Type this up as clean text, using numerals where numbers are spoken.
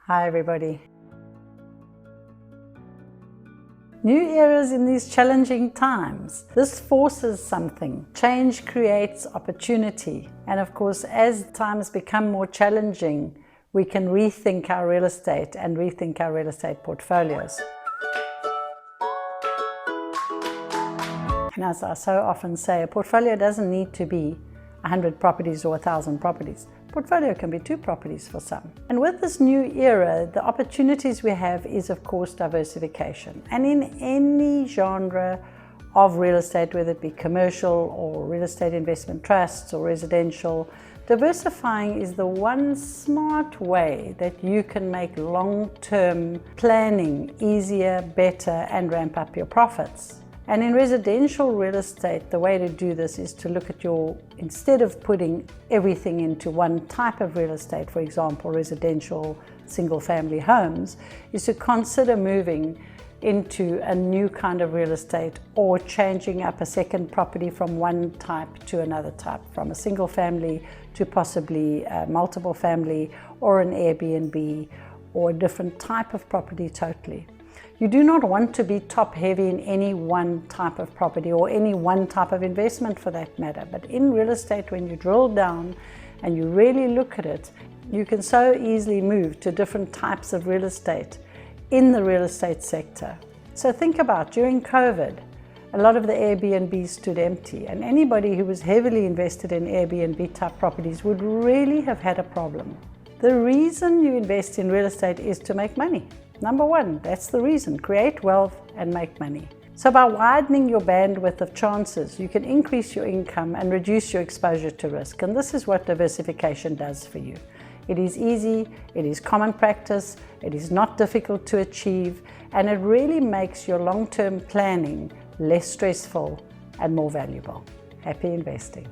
Hi everybody. New eras in these challenging times. This forces something. Change creates opportunity. And of course, as times become more challenging, we can rethink our real estate and rethink our real estate portfolios. And as I so often say, a portfolio doesn't need to be 100 properties or 1,000 properties. Portfolio can be 2 properties for some. And with this new era, the opportunities we have is of course diversification. And in any genre of real estate, whether it be commercial or real estate investment trusts or residential, diversifying is the one smart way that you can make long-term planning easier, better, and ramp up your profits. And in residential real estate, the way to do this is to look at instead of putting everything into one type of real estate, for example, residential single-family homes, is to consider moving into a new kind of real estate or changing up a second property from one type to another type, from a single family to possibly a multiple family or an Airbnb or a different type of property totally. You do not want to be top heavy in any one type of property or any one type of investment for that matter. But in real estate, when you drill down and you really look at it, you can so easily move to different types of real estate in the real estate sector. So think about during COVID, a lot of the Airbnbs stood empty, and anybody who was heavily invested in Airbnb type properties would really have had a problem. The reason you invest in real estate is to make money. Number one, that's the reason. Create wealth and make money. So by widening your bandwidth of chances, you can increase your income and reduce your exposure to risk. And this is what diversification does for you. It is easy, it is common practice, it is not difficult to achieve, and it really makes your long-term planning less stressful and more valuable. Happy investing.